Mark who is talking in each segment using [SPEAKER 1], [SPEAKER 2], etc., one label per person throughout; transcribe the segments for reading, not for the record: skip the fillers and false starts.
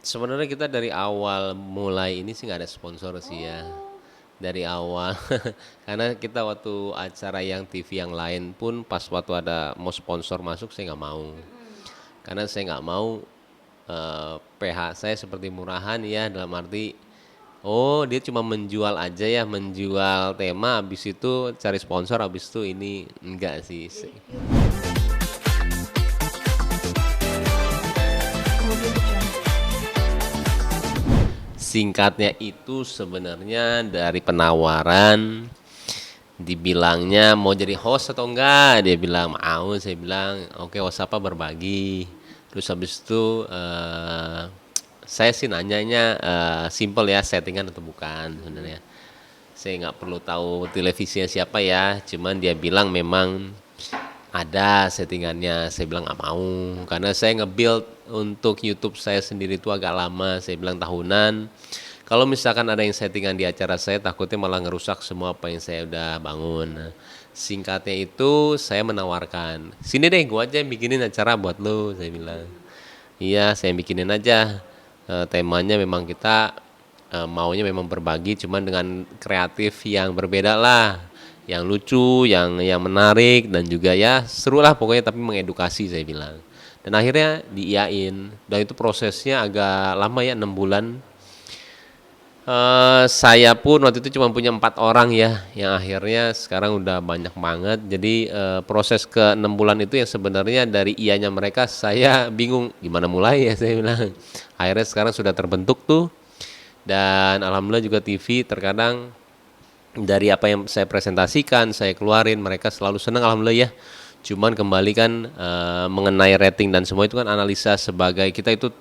[SPEAKER 1] Sebenarnya kita dari awal mulai ini sih nggak ada sponsor sih ya.
[SPEAKER 2] Oh,
[SPEAKER 1] Dari awal, karena kita waktu acara yang TV yang lain pun pas waktu ada mau sponsor masuk saya nggak mau.
[SPEAKER 2] mm-mm.
[SPEAKER 1] Karena saya nggak mau PH saya seperti murahan ya dalam arti oh dia cuma menjual aja ya menjual tema habis itu cari sponsor habis itu ini enggak sih.
[SPEAKER 2] Jadi YouTube channel.
[SPEAKER 1] Singkatnya itu sebenarnya dari penawaran dibilangnya mau jadi host atau enggak, dia bilang mau, saya bilang oke host apa berbagi. Terus habis itu saya sih nanyanya simple ya settingan atau bukan sebenarnya. Saya nggak perlu tahu televisinya siapa ya, cuman dia bilang memang ada settingannya. Saya bilang nggak mau karena saya nge-build untuk YouTube saya sendiri itu agak lama. Saya bilang tahunan. Kalau misalkan ada yang settingan di acara saya, takutnya malah ngerusak semua apa yang saya udah bangun. Nah, singkatnya itu saya menawarkan, sini deh gua aja yang bikinin acara buat lo, saya bilang. Iya, saya bikinin aja. Temanya memang kita maunya memang berbagi, cuman dengan kreatif yang berbeda lah, yang lucu, yang menarik dan juga ya seru lah pokoknya tapi mengedukasi saya bilang. Dan akhirnya diiyain. Dan itu prosesnya agak lama ya 6 bulan. Saya pun waktu itu cuma punya 4 orang ya, yang akhirnya sekarang udah banyak banget. Jadi proses ke 6 bulan itu yang sebenarnya dari ianya mereka saya bingung gimana mulai ya saya bilang. Akhirnya sekarang sudah terbentuk tuh dan alhamdulillah juga TV terkadang dari apa yang saya presentasikan, saya keluarin, mereka selalu senang alhamdulillah ya. Cuman kembali kan mengenai rating dan semua itu kan analisa sebagai kita itu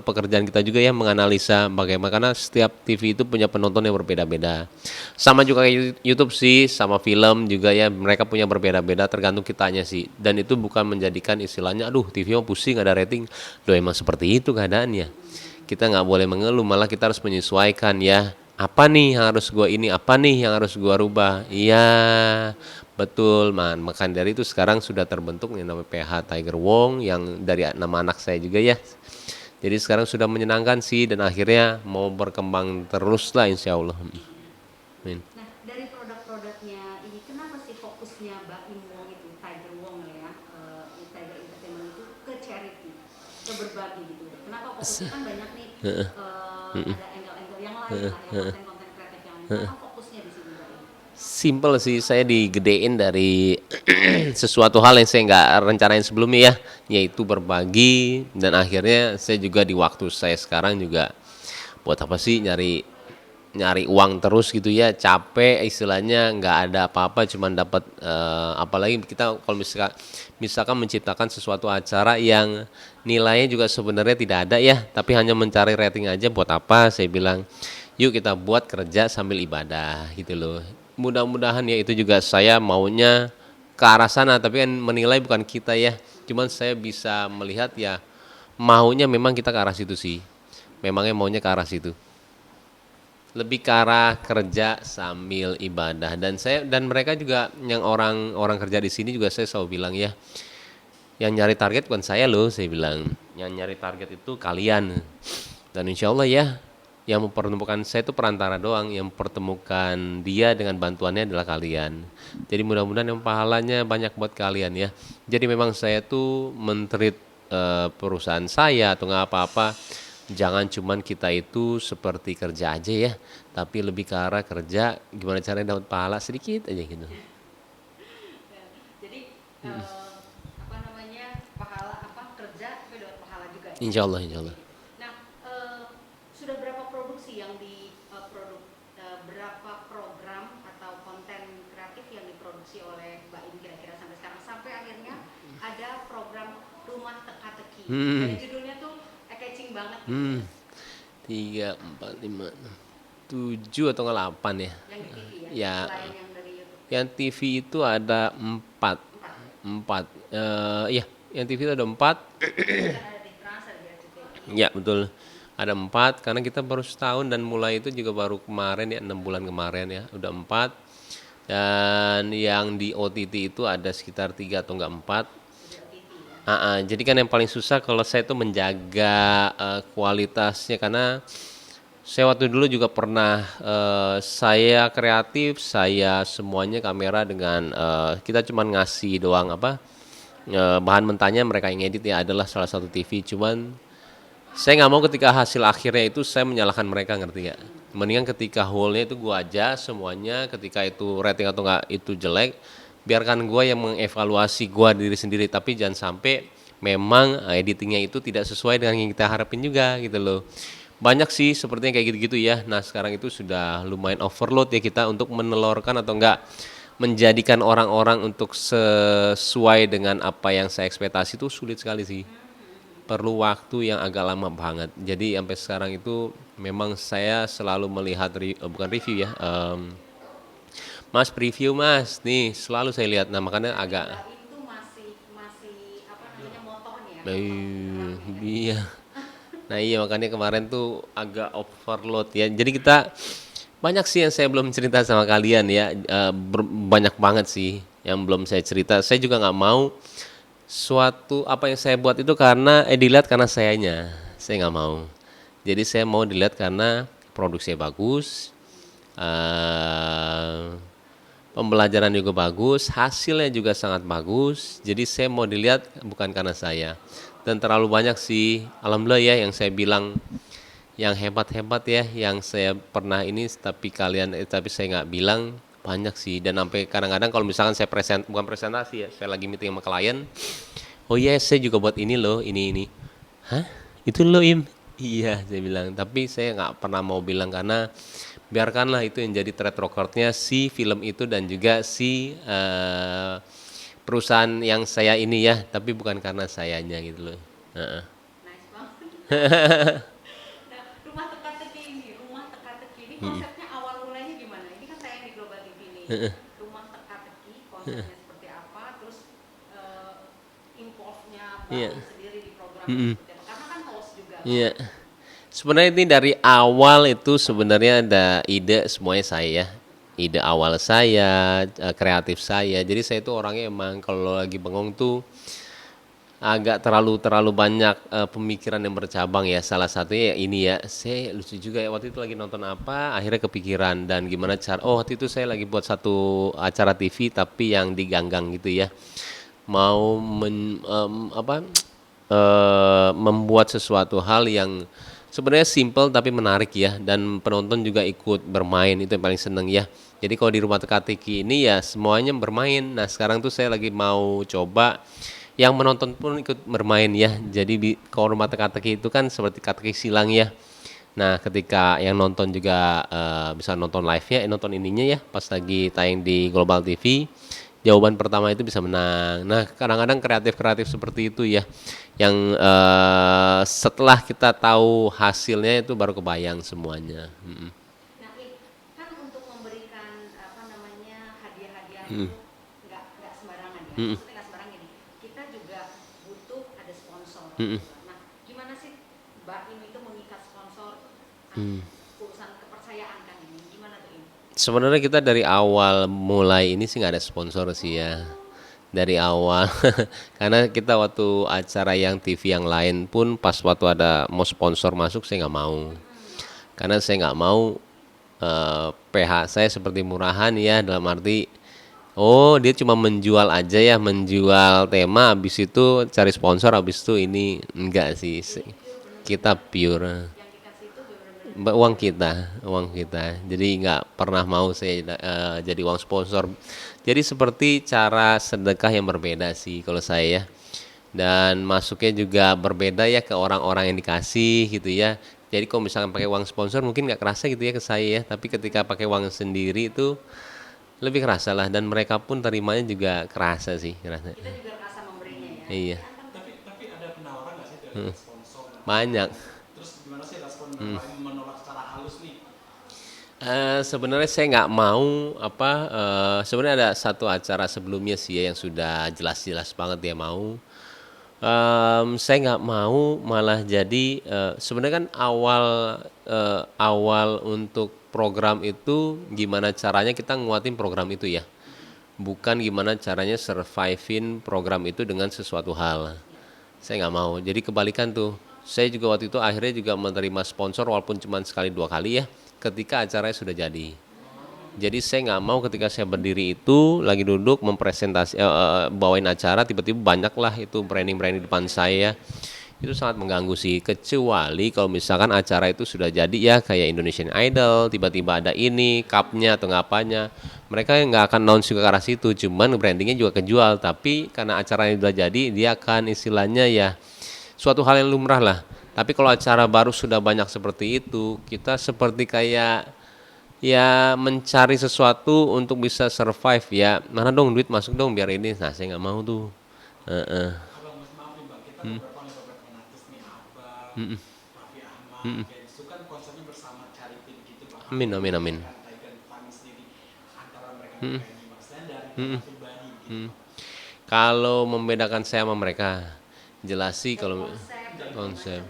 [SPEAKER 1] pekerjaan kita juga ya menganalisa bagaimana karena setiap TV itu punya penonton yang berbeda-beda. Sama juga kayak YouTube sih, sama film juga ya mereka punya berbeda-beda tergantung kitanya sih. Dan itu bukan menjadikan istilahnya aduh TV mah pusing ada rating. Loh emang seperti itu keadaannya. Kita nggak boleh mengeluh, malah kita harus menyesuaikan ya. Apa nih yang harus gua ini, apa nih yang harus gua rubah? Iya, betul, man. Maka dari itu sekarang sudah terbentuk yang namanya PH Tiger Wong yang dari nama anak saya juga ya. Jadi sekarang sudah menyenangkan sih dan akhirnya mau berkembang terus lah insya Allah. Amin.
[SPEAKER 2] Nah, dari produk-produknya ini, kenapa sih fokusnya Mbak Im Wong itu, Tiger Wong ya, Tiger Entertainment itu ke charity, ke berbagi gitu? Kenapa fokusnya kan banyak nih, ada angle-angle yang lain lah, ya konten-konten kreatif yang lain. Kenapa fokusnya di sini Mbak Im?
[SPEAKER 1] Simple sih, saya digedein dari sesuatu hal yang saya nggak rencanain sebelumnya ya, yaitu berbagi dan akhirnya saya juga di waktu saya sekarang juga buat apa sih nyari nyari uang terus gitu ya capek istilahnya nggak ada apa-apa cuman dapat apalagi kita kalau misalkan menciptakan sesuatu acara yang nilainya juga sebenarnya tidak ada ya tapi hanya mencari rating aja buat apa saya bilang yuk kita buat kerja sambil ibadah gitu loh mudah-mudahan ya itu juga saya maunya ke arah sana tapi kan menilai bukan kita ya cuman saya bisa melihat ya maunya memang kita ke arah situ sih memangnya maunya ke arah situ lebih ke arah kerja sambil ibadah dan saya dan mereka juga yang orang-orang kerja di sini juga saya selalu bilang ya yang nyari target bukan saya loh saya bilang yang nyari target itu kalian dan insya Allah ya yang mempertemukan saya itu perantara doang yang mempertemukan dia dengan bantuannya adalah kalian jadi mudah-mudahan yang pahalanya banyak buat kalian ya jadi memang saya tuh menteri perusahaan saya atau nggak apa-apa jangan cuman kita itu seperti kerja aja ya tapi lebih ke arah kerja gimana caranya dapat pahala sedikit aja gitu.
[SPEAKER 2] Ya, jadi apa namanya, pahala apa kerja tapi dapat pahala juga ya
[SPEAKER 1] Insya Allah
[SPEAKER 2] di
[SPEAKER 1] insya
[SPEAKER 2] sini.
[SPEAKER 1] Allah.
[SPEAKER 2] Nah, sudah berapa produksi yang berapa program atau konten kreatif yang diproduksi oleh Mbak Im kira-kira sampai sekarang sampai akhirnya ada program Rumah Teka-teki yang
[SPEAKER 1] Hmm,
[SPEAKER 2] judulnya tuh catching banget gitu
[SPEAKER 1] hmm,
[SPEAKER 2] ya,
[SPEAKER 1] 3, 4, 5, 6, 7 atau nggak 8 ya
[SPEAKER 2] yang di TV ya,
[SPEAKER 1] ya
[SPEAKER 2] selain yang dari YouTube
[SPEAKER 1] yang TV itu ada 4
[SPEAKER 2] empat.
[SPEAKER 1] 4 ya yang TV itu ada 4
[SPEAKER 2] Itu kan ada di Trans, ada di RCTI.
[SPEAKER 1] ya betul ada 4 karena kita baru setahun dan mulai itu juga baru kemarin ya 6 bulan kemarin ya udah 4 dan yang di OTT itu ada sekitar 3 atau enggak 4
[SPEAKER 2] Sudah OTT ya.
[SPEAKER 1] Jadi kan yang paling susah kalau saya itu menjaga kualitasnya, karena saya waktu dulu juga pernah, saya kreatif, saya semuanya kamera dengan, kita cuman ngasih doang apa, bahan mentahnya mereka yang edit ya, adalah salah satu TV. Cuman saya nggak mau ketika hasil akhirnya itu saya menyalahkan mereka, ngerti nggak? Mendingan ketika whole-nya itu gua aja semuanya, ketika itu rating atau nggak itu jelek, biarkan gua yang mengevaluasi gua diri sendiri, tapi jangan sampai memang editingnya itu tidak sesuai dengan yang kita harapin juga gitu loh. Banyak sih sepertinya kayak gitu-gitu ya. Nah sekarang itu sudah lumayan overload ya kita untuk menelorkan atau enggak menjadikan orang-orang untuk sesuai dengan apa yang saya ekspektasi itu sulit sekali sih. Perlu waktu yang agak lama banget. Jadi sampai sekarang itu memang saya selalu melihat bukan review ya, Mas preview Mas, nih selalu saya lihat. Nah makanya agak
[SPEAKER 2] Mbak itu masih masih apa namanya motornya,
[SPEAKER 1] iya. Nah iya makanya kemarin tuh agak overload ya. Jadi kita banyak sih yang saya belum cerita sama kalian ya. Banyak banget sih yang belum saya cerita. Saya juga nggak mau suatu apa yang saya buat itu karena dilihat karena sayanya. Saya nggak mau. Jadi saya mau dilihat karena produksinya bagus, eh, pembelajaran juga bagus, hasilnya juga sangat bagus. Jadi saya mau dilihat bukan karena saya. Dan terlalu banyak sih, alhamdulillah ya yang saya bilang yang hebat-hebat ya, yang saya pernah ini tapi kalian tapi saya nggak bilang banyak sih. Dan sampai kadang-kadang kalau misalkan saya bukan presentasi ya, saya lagi meeting sama klien, oh iya saya juga buat ini loh, ini. Hah? Itu lo Im? Iya saya bilang, tapi saya nggak pernah mau bilang karena biarkanlah itu yang jadi track recordnya si film itu dan juga si perusahaan yang saya ini ya, tapi bukan karena sayanya gitu loh. Heeh.
[SPEAKER 2] nice banget. Nah, rumah teka-teki ini konsepnya awal mulanya gimana? Ini kan tayang di Global TV nih. Rumah teka-teki konsepnya seperti apa? Terus impulsnya
[SPEAKER 1] Iya.
[SPEAKER 2] bangun sendiri di program
[SPEAKER 1] Mm-mm.
[SPEAKER 2] seperti apa? Karena kan host juga kan.
[SPEAKER 1] Iya. Sebenarnya ini dari awal itu sebenarnya ada ide semuanya saya ya. Ide awal saya, kreatif saya. Jadi saya itu orangnya emang kalau lagi bengong tuh agak terlalu terlalu banyak pemikiran yang bercabang ya. Salah satunya ya ini ya. Saya lucu juga ya waktu itu lagi nonton apa, akhirnya kepikiran dan gimana cara. Oh, waktu itu saya lagi buat satu acara TV tapi yang diganggang gitu ya. Mau membuat sesuatu hal yang sebenarnya simple tapi menarik ya, dan penonton juga ikut bermain, itu yang paling seneng ya. Jadi kalau di rumah teka-teki ini ya semuanya bermain. Nah sekarang tuh saya lagi mau coba yang menonton pun ikut bermain ya. Jadi kalau rumah teka-teki itu kan seperti teka-teki silang ya. Nah ketika yang nonton juga bisa nonton live-nya, nonton ininya ya pas lagi tayang di Global TV, jawaban pertama itu bisa menang. Nah, kadang-kadang kreatif-kreatif seperti itu ya, yang setelah kita tahu hasilnya itu baru kebayang semuanya.
[SPEAKER 2] Nah, kan untuk memberikan apa namanya hadiah-hadiah itu nggak sembarangan ya. Maksudnya nggak sembarangan ini. Kita juga butuh ada sponsor. Gitu. Nah, gimana sih Mbak Im itu mengikat sponsor? Urusan kepercayaan kan ini. Gimana tuh Im?
[SPEAKER 1] Sebenarnya kita dari awal mulai ini sih nggak ada sponsor sih ya. Dari awal, karena kita waktu acara yang TV yang lain pun pas waktu ada mau sponsor masuk saya nggak mau. Karena saya nggak mau PH saya seperti murahan ya, dalam arti oh dia cuma menjual aja ya, menjual tema habis itu cari sponsor habis itu ini enggak sih. Kita pure
[SPEAKER 2] Yang dikasih itu benar-benar
[SPEAKER 1] uang kita jadi nggak pernah mau saya jadi uang sponsor. Jadi seperti cara sedekah yang berbeda sih kalau saya ya, dan masuknya juga berbeda ya ke orang-orang yang dikasih gitu ya. Jadi kalau misalkan pakai uang sponsor mungkin nggak kerasa gitu ya ke saya ya, tapi ketika pakai uang sendiri itu lebih kerasa lah, dan mereka pun terimanya juga kerasa sih kerasa.
[SPEAKER 2] kita juga rasa memberinya ya.
[SPEAKER 1] Iya.
[SPEAKER 3] Tapi ada penawaran nggak sih dari sponsor?
[SPEAKER 1] Banyak.
[SPEAKER 3] Terus gimana sih respon klien menolak secara halus nih?
[SPEAKER 1] Sebenarnya saya nggak mau apa, sebenarnya ada satu acara sebelumnya sih ya yang sudah jelas-jelas banget dia mau. Saya nggak mau malah jadi sebenarnya kan awal untuk program itu gimana caranya kita nguatin program itu ya, bukan gimana caranya survivein program itu dengan sesuatu hal. Saya nggak mau. Jadi kebalikan tuh. Saya juga waktu itu akhirnya juga menerima sponsor walaupun cuma sekali 2 kali ya, ketika acaranya sudah jadi. Jadi saya nggak mau ketika saya berdiri itu lagi duduk mempresentasi bawain acara tiba-tiba banyaklah itu branding-branding di depan saya. Itu sangat mengganggu sih, kecuali kalau misalkan acara itu sudah jadi ya kayak Indonesian Idol, tiba-tiba ada ini cupnya atau ngapanya, mereka nggak akan announce juga ke arah situ, cuman brandingnya juga kejual. Tapi karena acaranya sudah jadi, dia akan istilahnya ya suatu hal yang lumrah lah. Tapi kalau acara baru sudah banyak seperti itu, kita seperti kayak ya mencari sesuatu untuk bisa survive ya. Mana dong duit masuk dong biar ini. Nah saya nggak mau tuh. Heeh.
[SPEAKER 3] Abang, maaf nih bang, kita beberapa artis nih, Abang, Raffi Ahmad, kayak gitu kan konsepnya bersama charity gitu bang.
[SPEAKER 1] Amin, amin, amin.
[SPEAKER 3] Tiger Fanny sendiri antara mereka kayak gini bang. Saya dari pribadi gitu.
[SPEAKER 1] Kalau membedakan saya sama mereka, jelas sih kalau konsep.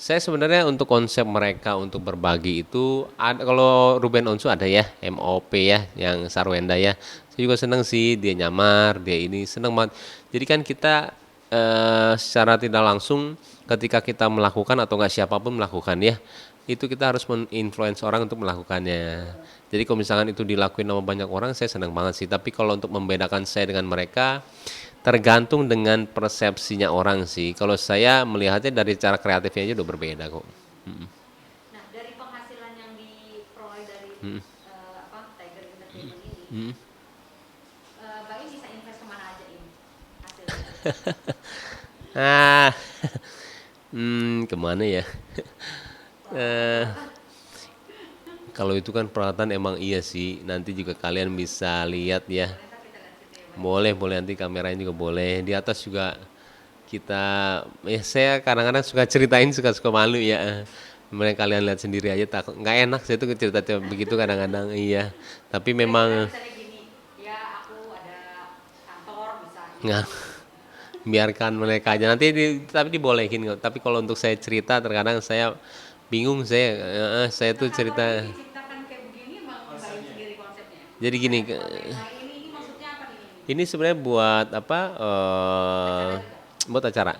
[SPEAKER 1] Saya sebenarnya untuk konsep mereka untuk berbagi itu ada, kalau Ruben Onsu ada ya, MOP ya, yang Sarwenda ya. Saya juga seneng sih dia nyamar, dia ini seneng banget. Jadi kan kita secara tidak langsung ketika kita melakukan atau nggak siapapun melakukan ya, itu kita harus menginfluence orang untuk melakukannya. Jadi kalau misalkan itu dilakuin sama banyak orang, saya senang banget sih. Tapi kalau untuk membedakan saya dengan mereka, tergantung dengan persepsinya orang sih. Kalau saya melihatnya dari cara kreatifnya aja udah berbeda kok.
[SPEAKER 2] Nah, dari penghasilan yang diperoleh dari Tiger Entertainment ini, Mbak In bisa invest kemana aja ini hasilnya?
[SPEAKER 1] Ah, kemana ya? Eh, Kalau itu kan peralatan emang iya sih. Nanti juga kalian bisa lihat ya. Boleh, boleh nanti kameranya juga boleh. Di atas juga kita, ya saya kadang-kadang suka ceritain suka-suka malu ya. Mereka kalian lihat sendiri aja takut nggak enak saya tuh cerita begitu kadang-kadang iya. Tapi memang
[SPEAKER 2] Misalnya gini, ya aku ada kantor bisa
[SPEAKER 1] nggak biarkan mereka aja nanti tapi dibolehin kok. Tapi kalau untuk saya cerita terkadang saya bingung saya tuh cerita.
[SPEAKER 2] diciptakan kayak begini emang Mbak In sendiri konsepnya.
[SPEAKER 1] Jadi gini,
[SPEAKER 2] Nah, ini maksudnya apa nih?
[SPEAKER 1] ini sebenarnya buat apa? Buat acara.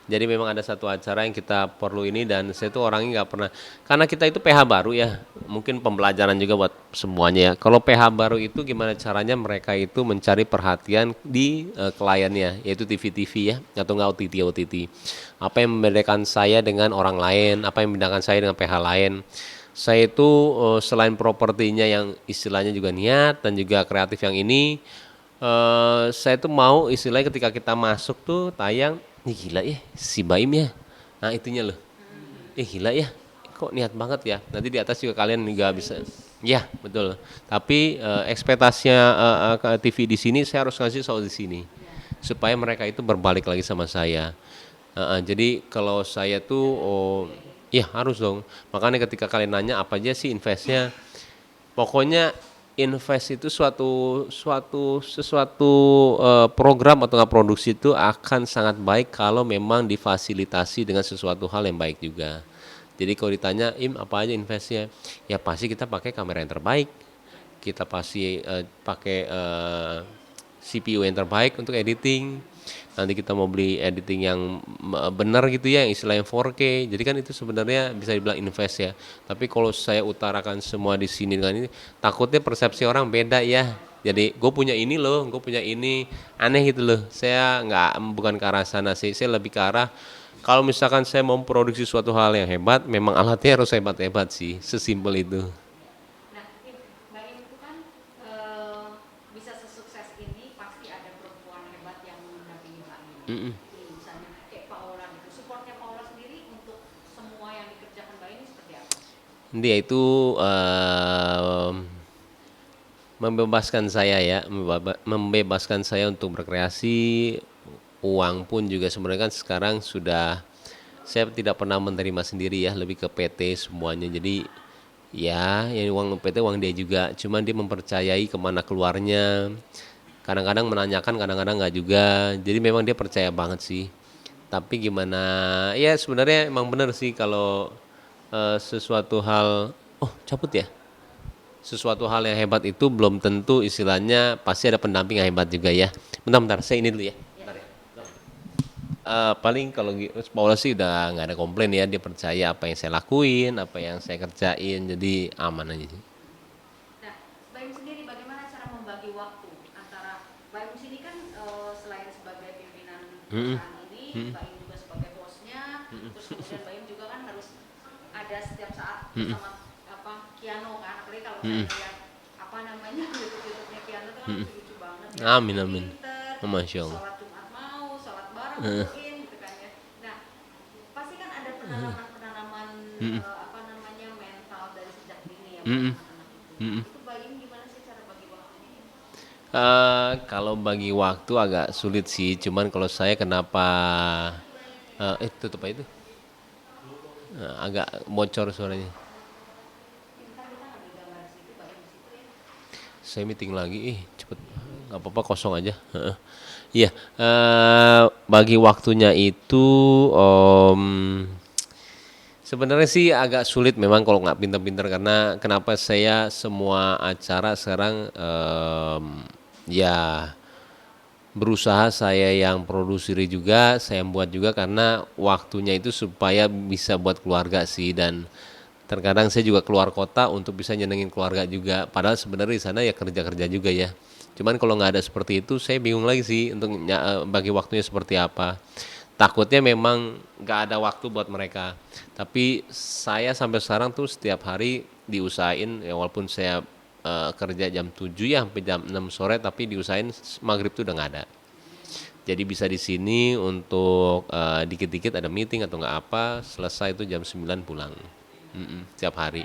[SPEAKER 1] Jadi memang ada satu acara yang kita perlu ini dan saya tuh orangnya nggak pernah karena kita itu PH baru ya, mungkin pembelajaran juga buat semuanya ya. Kalau PH baru itu gimana caranya mereka itu mencari perhatian di kliennya, yaitu TV-TV ya atau nggak OTT. Apa yang membedakan saya dengan orang lain? Apa yang membedakan saya dengan PH lain? Saya itu selain propertinya yang istilahnya juga niat dan juga kreatif yang ini, saya tuh mau istilahnya ketika kita masuk tuh tayang, ih gila ya si Baim ya, nah itunya loh, gila ya kok niat banget ya, nanti di atas juga kalian juga bisa, ya betul. Tapi ekspektasinya ke TV di sini saya harus ngasih soal di sini, supaya mereka itu berbalik lagi sama saya. Jadi kalau saya tuh, ya harus dong. Makanya ketika kalian nanya apa aja sih investnya, pokoknya invest itu sesuatu program atau nggak produksi itu akan sangat baik kalau memang difasilitasi dengan sesuatu hal yang baik juga. Jadi kalau ditanya apa aja investnya, ya pasti kita pakai kamera yang terbaik, kita pasti pakai CPU yang terbaik untuk editing. Nanti kita mau beli editing yang benar gitu ya, yang istilahnya 4K. Jadi kan itu sebenarnya bisa dibilang invest ya. Tapi kalau saya utarakan semua di sini dengan ini, takutnya persepsi orang beda ya. Jadi gue punya ini loh, gue punya ini, aneh gitu loh. Saya bukan ke arah sana sih, saya lebih ke arah kalau misalkan saya mau memproduksi suatu hal yang hebat, memang alatnya harus hebat-hebat sih, sesimpel itu.
[SPEAKER 2] Nah, Mbak In itu kan bisa sesukses ini pasti ada perempuan hebat yang mendampingi Mbak In. Nih, misalnya kayak Paula gitu. Supportnya Paula sendiri untuk semua yang dikerjakan Mbak In seperti apa?
[SPEAKER 1] Dia itu membebaskan saya ya, membebaskan saya untuk berkreasi. Uang pun juga sebenarnya kan sekarang sudah saya tidak pernah menerima sendiri ya, lebih ke PT semuanya. Jadi ya, yang uang PT uang dia juga, cuman dia mempercayai kemana keluarnya. Kadang-kadang menanyakan, kadang-kadang nggak juga. Jadi memang dia percaya banget sih. Tapi gimana? Ya sebenarnya emang benar sih kalau sesuatu hal, oh cabut ya. Sesuatu hal yang hebat itu belum tentu istilahnya pasti ada pendamping yang hebat juga ya. Bentar, saya ini dulu ya. Bentar ya. Paling kalau Paula sih udah nggak ada komplain ya, dia percaya apa yang saya lakuin, apa yang saya kerjain, jadi aman aja sih.
[SPEAKER 2] Nah, Mbak Im sendiri bagaimana cara membagi waktu antara Mbak Im sini kan selain sebagai pimpinan
[SPEAKER 1] Mm-mm.
[SPEAKER 2] perusahaan ini, Mbak Im juga sebagai bosnya, terus kemudian Mbak Im juga kan harus ada setiap saat bersama apa Kiano kan, apalagi kalau saya lihat apa namanya YouTube-nya Kiano itu kan lucu-lucu banget ya,
[SPEAKER 1] Amin, amin.
[SPEAKER 2] pinter,
[SPEAKER 1] Masya Allah.
[SPEAKER 2] sholat Jumat mau, sholat bareng ngumpulin gitu kan ya. Nah, pasti kan ada penanaman-penanaman apa namanya mental dari sejak dini ya buat anak-anak itu. Itu Mbak Im gimana sih cara bagi waktunya?
[SPEAKER 1] Kalau bagi waktu agak sulit sih, cuman kalau saya kenapa tutup aja itu. Agak bocor suaranya.
[SPEAKER 2] Kita ngambil gambar situ, Mbak Im situ ya.
[SPEAKER 1] Saya meeting lagi, cepet, nggak apa-apa kosong aja. Heeh. Iya, bagi waktunya itu sebenarnya sih agak sulit memang kalau nggak pinter-pinter, karena kenapa saya semua acara sekarang ya berusaha saya yang produksi juga, saya buat juga karena waktunya itu supaya bisa buat keluarga sih, dan terkadang saya juga keluar kota untuk bisa nyenengin keluarga juga. Padahal sebenarnya di sana ya kerja-kerja juga ya. Cuman kalau nggak ada seperti itu, saya bingung lagi sih untuk bagi waktunya seperti apa. Takutnya memang nggak ada waktu buat mereka. Tapi saya sampai sekarang tuh setiap hari diusahain ya, walaupun saya kerja jam 7 ya sampai jam 6 sore, tapi diusahain maghrib tuh udah nggak ada. Jadi bisa di sini untuk dikit-dikit ada meeting atau nggak apa, selesai itu jam 9 pulang. Tiap hari.